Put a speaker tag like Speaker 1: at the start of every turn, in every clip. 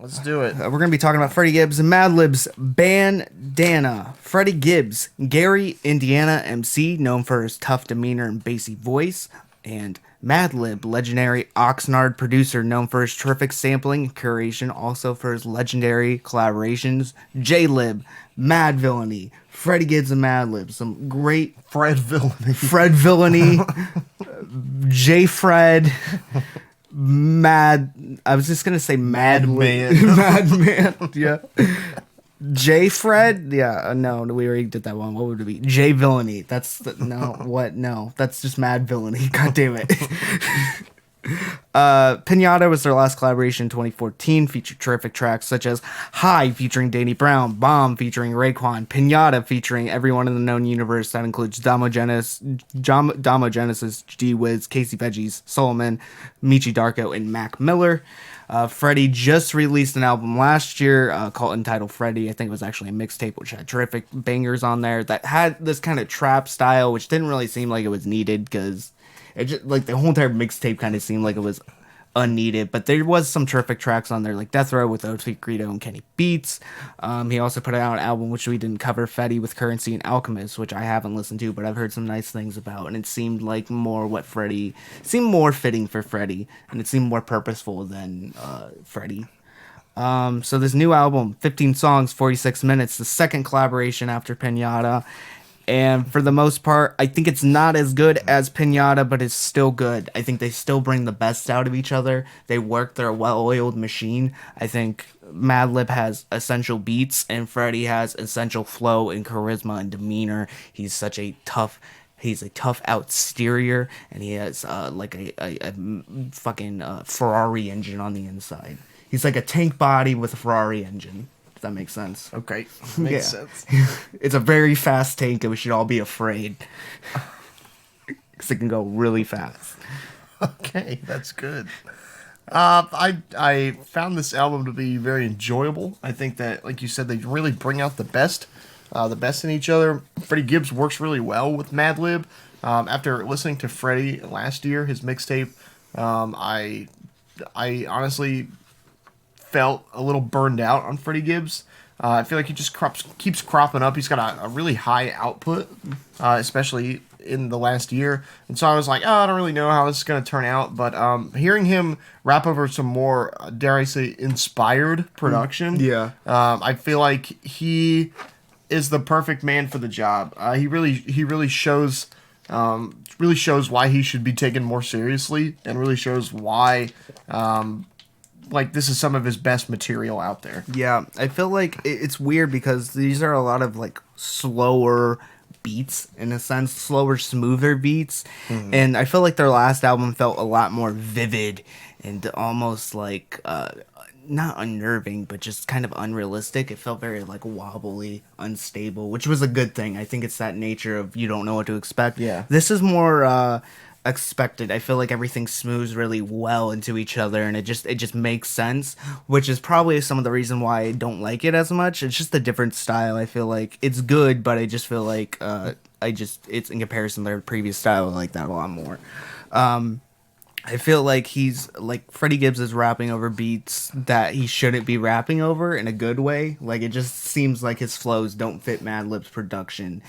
Speaker 1: Let's do it.
Speaker 2: We're going to be talking about Freddie Gibbs and Madlib's Bandana. Freddie Gibbs, Gary, Indiana MC, known for his tough demeanor and bassy voice, and Madlib, legendary Oxnard producer, known for his terrific sampling and curation, also for his legendary collaborations. J-Lib, Mad Villainy, Freddie Gibbs and Madlib, some great
Speaker 1: Fred Villainy.
Speaker 2: Fred Villainy, J. Fred, Mad. I was just gonna say
Speaker 1: Madman.
Speaker 2: Madman. Yeah. J. Fred. Yeah. No, we already did that one. What would it be? J. Villainy. That's no. What? No. That's just Mad Villainy. God damn it. Pinata was their last collaboration in 2014, featured terrific tracks such as High featuring Danny Brown, Bomb featuring Raekwon, Pinata featuring everyone in the known universe. That includes Damogenesis, G-Wiz, Casey Veggies, Solomon, Michi Darko, and Mac Miller. Freddie just released an album last year called entitled Freddie. I think it was actually a mixtape which had terrific bangers on there that had this kind of trap style, which didn't really seem like it was needed because it just, like, the whole entire mixtape kind of seemed like it was unneeded, but there was some terrific tracks on there, like Death Row with Otis Greedo and Kenny Beats. He also put out an album which we didn't cover, Fetty with Currency and Alchemist, which I haven't listened to, but I've heard some nice things about, and it seemed like more what Freddie seemed more fitting for Freddie, and it seemed more purposeful than Freddie. So this new album, 15 songs, 46 minutes, the second collaboration after Pinata. And for the most part, I think it's not as good as Pinata, but it's still good. I think they still bring the best out of each other. They work their well-oiled machine. I think Madlib has essential beats, and Freddie has essential flow and charisma and demeanor. He's a tough exterior, and he has like a fucking Ferrari engine on the inside. He's like a tank body with a Ferrari engine. That makes sense.
Speaker 1: Okay. Makes sense.
Speaker 2: It's a very fast tank and we should all be afraid. Because it can go really fast.
Speaker 1: Okay, that's good. I found this album to be very enjoyable. I think that, like you said, they really bring out the best in each other. Freddie Gibbs works really well with Madlib. After listening to Freddie last year, his mixtape, I honestly felt a little burned out on Freddie Gibbs. I feel like he just keeps cropping up. He's got a really high output, especially in the last year. And so I was like, oh, I don't really know how this is going to turn out. But hearing him rap over some more, dare I say, inspired production, I feel like he is the perfect man for the job. He really shows why he should be taken more seriously, and really shows why like this is some of his best material out there.
Speaker 2: Yeah, I feel like it's weird because these are a lot of like slower beats, in a sense, slower, smoother beats. Mm-hmm. And I feel like their last album felt a lot more vivid and almost like not unnerving, but just kind of unrealistic. It felt very like wobbly, unstable, which was a good thing. I think it's that nature of you don't know what to expect.
Speaker 1: Yeah.
Speaker 2: This is more expected. I feel like everything smooths really well into each other, and it just makes sense, which is probably some of the reason why I don't like it as much. It's just a different style. I feel like it's good, but I just feel like it's in comparison to their previous style, I like that a lot more. I feel like Freddie Gibbs is rapping over beats that he shouldn't be rapping over in a good way. Like, it just seems like his flows don't fit Madlib's production.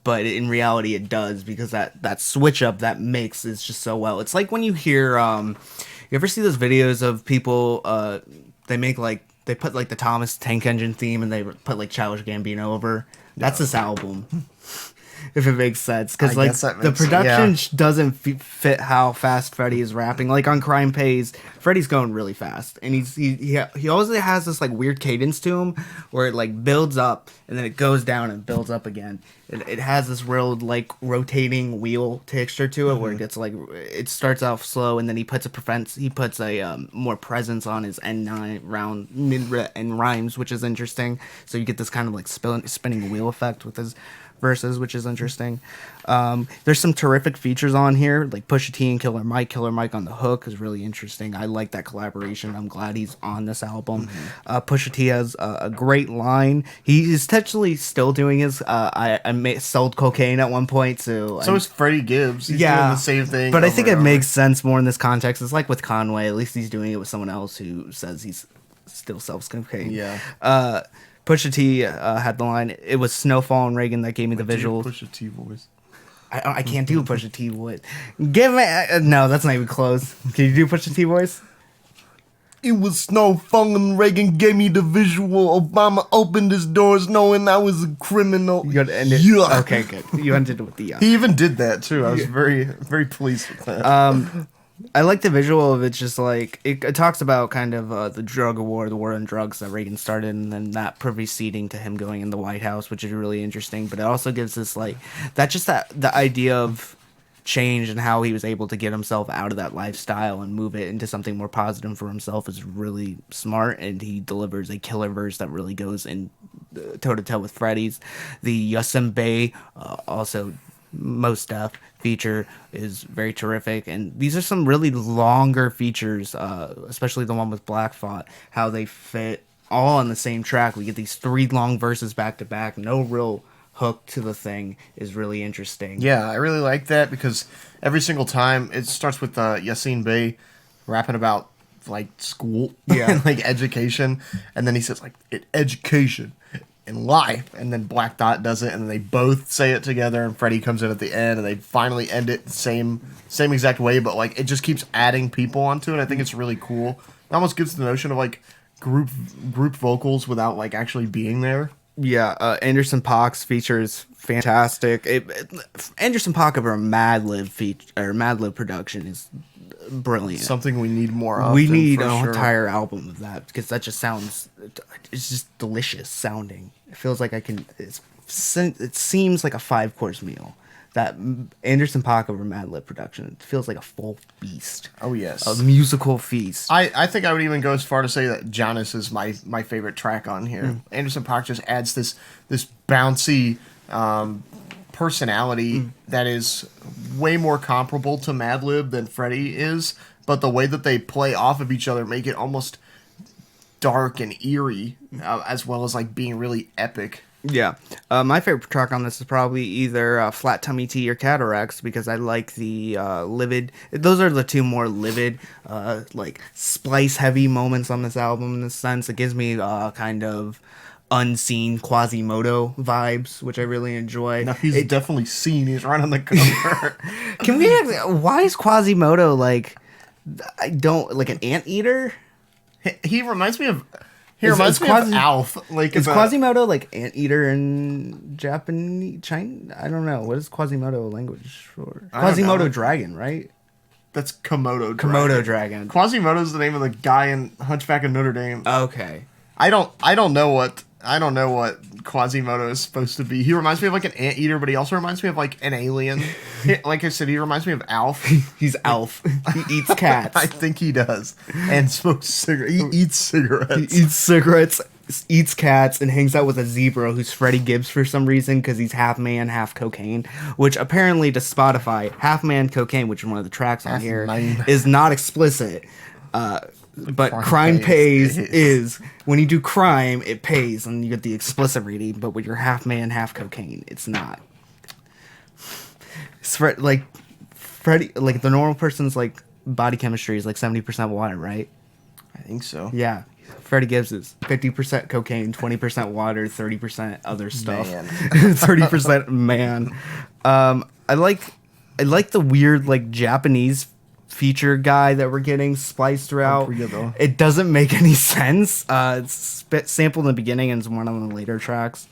Speaker 2: But in reality, it does, because that switch up, that mix is just so well. It's like when you hear, you ever see those videos of people, they put like the Thomas Tank Engine theme and they put like Childish Gambino over? That's this album. If it makes sense, because like the production doesn't fit how fast Freddie is rapping. Like on Crime Pays, Freddie's going really fast, and he always has this like weird cadence to him where it like builds up and then it goes down and builds up again. It has this real like rotating wheel texture to it, where it gets like, it starts off slow and then he puts a more presence on his mid and rhymes, which is interesting. So you get this kind of like spinning wheel effect with his verses, which is interesting. There's some terrific features on here, like Pusha T and Killer Mike on the hook is really interesting. I like that collaboration. I'm glad he's on this album. Pusha T has a great line. He's technically still doing his I sold cocaine at one point, so
Speaker 1: is Freddie Gibbs. He's doing the same thing,
Speaker 2: but I think it makes sense more in this context. It's like with Conway, at least he's doing it with someone else who says he's still sells cocaine.
Speaker 1: Yeah.
Speaker 2: Pusha T had the line, "It was Snowfall and Reagan that gave me the visuals."
Speaker 1: Pusha T voice.
Speaker 2: I can't do a Pusha T voice. Give me no, that's not even close. Can you do Pusha T voice?
Speaker 1: It was Snowfall and Reagan gave me the visual. Obama opened his doors knowing I was a criminal.
Speaker 2: You got to end it.
Speaker 1: Yeah.
Speaker 2: Okay, good. You ended it with the
Speaker 1: He even did that too. I was very, very pleased with that.
Speaker 2: I like the visual of it. Just like it talks about kind of the drug war, the war on drugs that Reagan started, and then that preceding to him going in the White House, which is really interesting. But it also gives us like the idea of change and how he was able to get himself out of that lifestyle and move it into something more positive for himself is really smart. And he delivers a killer verse that really goes in toe to toe with Freddie's. The Yosemite also Most Def feature is very terrific, and these are some really longer features, especially the one with Black Thought, how they fit all on the same track. We get these 3 long verses back to back, no real hook to the thing, is really interesting.
Speaker 1: Yeah, I really like that because every single time it starts with Yassine Bey rapping about like school, and like education, and then he says like education in life, and then Black Dot does it, and they both say it together, and Freddie comes in at the end, and they finally end it the same exact way, but like it just keeps adding people onto it. I think it's really cool. It almost gives the notion of like group vocals without like actually being there.
Speaker 2: Yeah, Anderson .Paak's features fantastic. Anderson .Paak over Madlib Madlib production is brilliant.
Speaker 1: Something we need more of.
Speaker 2: We need an entire album of that because that just sounds, it's just delicious sounding. It feels like it seems like a 5-course meal. That Anderson .Paak over Madlib production, it feels like a full feast.
Speaker 1: Oh yes,
Speaker 2: a musical feast.
Speaker 1: I think I would even go as far to say that Giannis is my favorite track on here. Anderson .Paak just adds this bouncy personality that is way more comparable to Madlib than Freddie is, but the way that they play off of each other make it almost dark and eerie, as well as like being really epic.
Speaker 2: Yeah. My favorite track on this is probably either Flat Tummy Tea or Cataracts, because I like the livid. Those are the 2 more livid, like splice heavy moments on this album in this sense. It gives me kind of unseen Quasimodo vibes, which I really enjoy.
Speaker 1: Now he's definitely seen. He's right on the cover.
Speaker 2: Can we why is Quasimodo like, I don't, like an anteater?
Speaker 1: He reminds me of... He reminds me of Alf. Like,
Speaker 2: is Quasimodo like anteater in Japanese, China? I don't know. What is Quasimodo language for? Quasimodo dragon, right?
Speaker 1: That's Komodo dragon.
Speaker 2: Komodo dragon.
Speaker 1: Quasimodo's the name of the guy in Hunchback of Notre Dame.
Speaker 2: Okay.
Speaker 1: I don't know what Quasimodo is supposed to be. He reminds me of like an anteater, but he also reminds me of like an alien. Like I said, he reminds me of Alf.
Speaker 2: He's Alf. He eats cats.
Speaker 1: I think he does. And smokes cigarettes. He eats cigarettes.
Speaker 2: He eats cigarettes, eats cats, and hangs out with a zebra who's Freddie Gibbs for some reason, because he's half man, half cocaine. Which apparently to Spotify, half man cocaine, which is one of the tracks on here, is not explicit. But crime pays is when you do crime, it pays, and you get the explicit rating. But when you're half man, half cocaine, it's not. It's like Freddie, like the normal person's like body chemistry is like 70% water, right?
Speaker 1: I think so.
Speaker 2: Yeah. Freddie Gibbs is 50% cocaine, 20% water, 30% other stuff. 30% man. I like the weird like Japanese feature guy that we're getting spliced throughout. It doesn't make any sense. It's sampled in the beginning and it's one of the later tracks.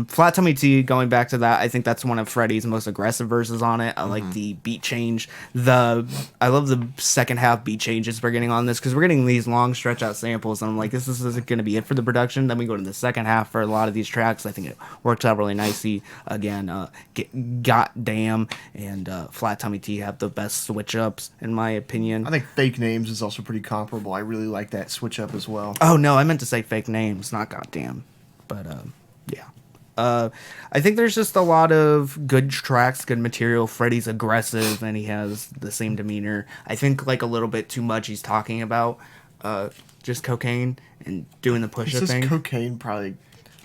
Speaker 2: Flat Tummy Tea, going back to that, I think that's one of Freddie's most aggressive verses on it. I like the beat change. I love the second half beat changes we're getting on this, because we're getting these long stretch out samples, and I'm like, this isn't going to be it for the production. Then we go to the second half for a lot of these tracks. I think it works out really nicely. Again, Goddamn and Flat Tummy Tea have the best switch ups, in my opinion.
Speaker 1: I think Fake Names is also pretty comparable. I really like that switch up as well.
Speaker 2: Oh, no, I meant to say Fake Names, not Goddamn. But, yeah. I think there's just a lot of good tracks, good material. Freddie's aggressive and he has the same demeanor. I think like a little bit too much he's talking about just cocaine and doing the push-up thing.
Speaker 1: Cocaine probably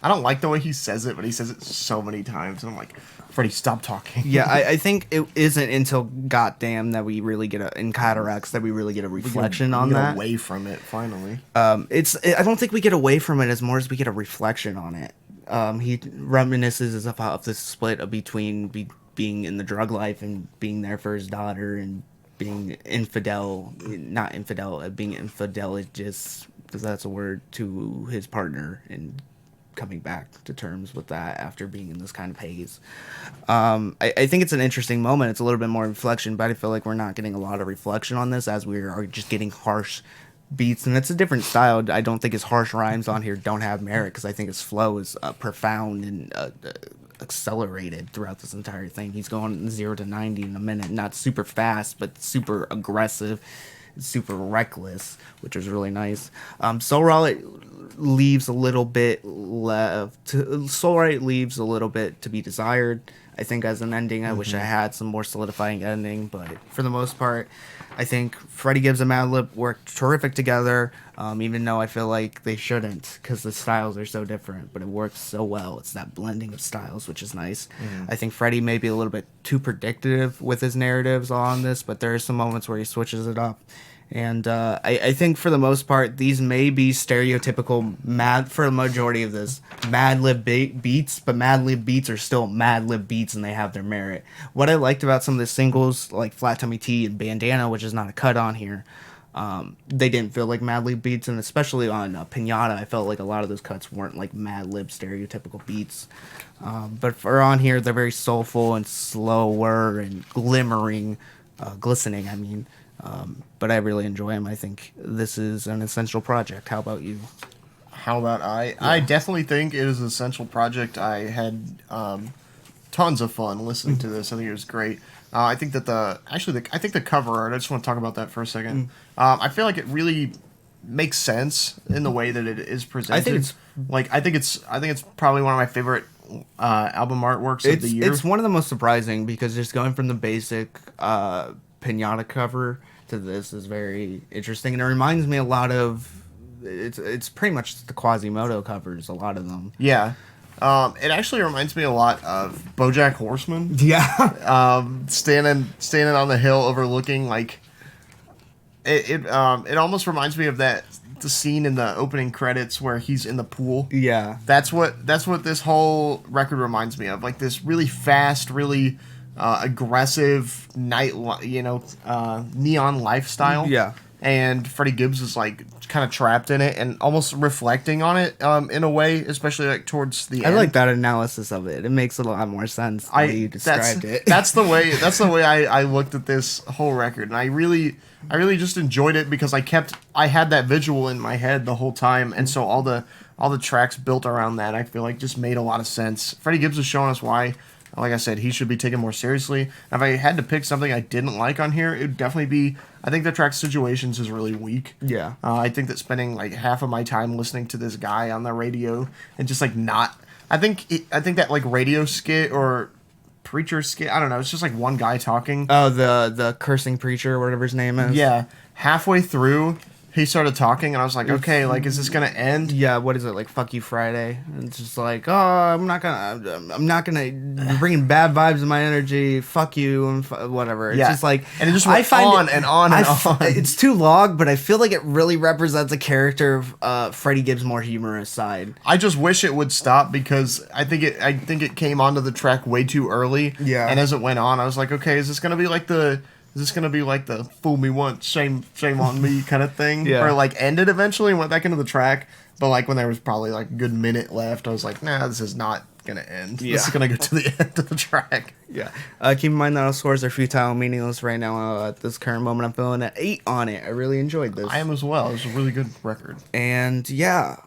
Speaker 1: I don't like the way he says it, but he says it so many times. And I'm like, Freddie, stop talking.
Speaker 2: Yeah, I think it isn't until Goddamn that we really get in Cataracts that we really get a reflection on that.
Speaker 1: Away from it, finally.
Speaker 2: I don't think we get away from it as more as we get a reflection on it. He reminisces about the split between being in the drug life and being there for his daughter and being infidel, not infidel, being infidelitous, because that's a word, to his partner, and coming back to terms with that after being in this kind of haze. I think it's an interesting moment. It's a little bit more reflection, but I feel like we're not getting a lot of reflection on this as we are just getting harsh beats, and it's a different style. I don't think his harsh rhymes on here don't have merit, because I think his flow is profound and accelerated throughout this entire thing. He's going 0 to 90 in a minute, not super fast, but super aggressive, super reckless, which is really nice. Soul Ride leaves a little bit to be desired. I think as an ending, I wish I had some more solidifying ending, but for the most part, I think Freddie Gibbs and Madlib worked terrific together, even though I feel like they shouldn't, because the styles are so different, but it works so well. It's that blending of styles, which is nice. I think Freddie may be a little bit too predictive with his narratives on this, but there are some moments where he switches it up. And I think for the most part, these may be stereotypical for the majority of this Madlib beats, but Madlib beats are still Madlib beats, and they have their merit. What I liked about some of the singles, like Flat Tummy Tea and Bandana, which is not a cut on here, they didn't feel like Madlib beats, and especially on Pinata, I felt like a lot of those cuts weren't like Madlib stereotypical beats. But for on here, they're very soulful and slower and glistening, I mean. But I really enjoy him. I think this is an essential project. How about you?
Speaker 1: How about I? Yeah. I definitely think it is an essential project. I had tons of fun listening to this. I think it was great. I think that I think the cover art, I just want to talk about that for a second. I feel like it really makes sense in the way that it is presented. I think it's probably one of my favorite album artworks of the year.
Speaker 2: It's one of the most surprising, because just going from the basic Pinata cover to this is very interesting, and it reminds me a lot of it's pretty much the Quasimodo covers, a lot of them.
Speaker 1: Yeah. It actually reminds me a lot of BoJack Horseman.
Speaker 2: Yeah.
Speaker 1: Standing on the hill overlooking, like it almost reminds me of the scene in the opening credits where he's in the pool.
Speaker 2: Yeah.
Speaker 1: That's what this whole record reminds me of. Like this really fast, really aggressive neon lifestyle.
Speaker 2: Yeah.
Speaker 1: And Freddie Gibbs is like kind of trapped in it and almost reflecting on it in a way, especially like towards the end.
Speaker 2: I like that analysis of it. It makes a lot more sense the way you described it.
Speaker 1: That's the way I looked at this whole record, and I really just enjoyed it because I had that visual in my head the whole time, and so all the tracks built around that, I feel like just made a lot of sense. Freddie Gibbs is showing us why, like I said, he should be taken more seriously. If I had to pick something I didn't like on here, it would definitely be, I think the track Situations is really weak.
Speaker 2: Yeah.
Speaker 1: I think that spending like half of my time listening to this guy on the radio and just like not, I think that like radio skit or preacher skit, I don't know, it's just like one guy talking.
Speaker 2: Oh, the cursing preacher or whatever his name is.
Speaker 1: Yeah. Halfway through, he started talking, and I was like, okay, like, is this gonna end?
Speaker 2: Yeah, what is it, like, Fuck You Friday? And it's just like, oh, I'm not gonna, you're bringing bad vibes in my energy, fuck you, and whatever. It's just like,
Speaker 1: and it just went on and on.
Speaker 2: It's too long, but I feel like it really represents a character of Freddie Gibbs' more humorous side.
Speaker 1: I just wish it would stop, because I think it came onto the track way too early.
Speaker 2: Yeah.
Speaker 1: And as it went on, I was like, okay, is this gonna be like the fool me once, shame on me kind of thing?
Speaker 2: Yeah.
Speaker 1: Or like ended eventually and went back into the track. But like when there was probably like a good minute left, I was like, nah, this is not gonna end.
Speaker 2: Yeah.
Speaker 1: This is gonna go to the end of the track.
Speaker 2: Yeah. Keep in mind that our scores are futile and meaningless right now. At this current moment, I'm feeling an 8 on it. I really enjoyed this.
Speaker 1: I am as well. It was a really good record.
Speaker 2: And yeah,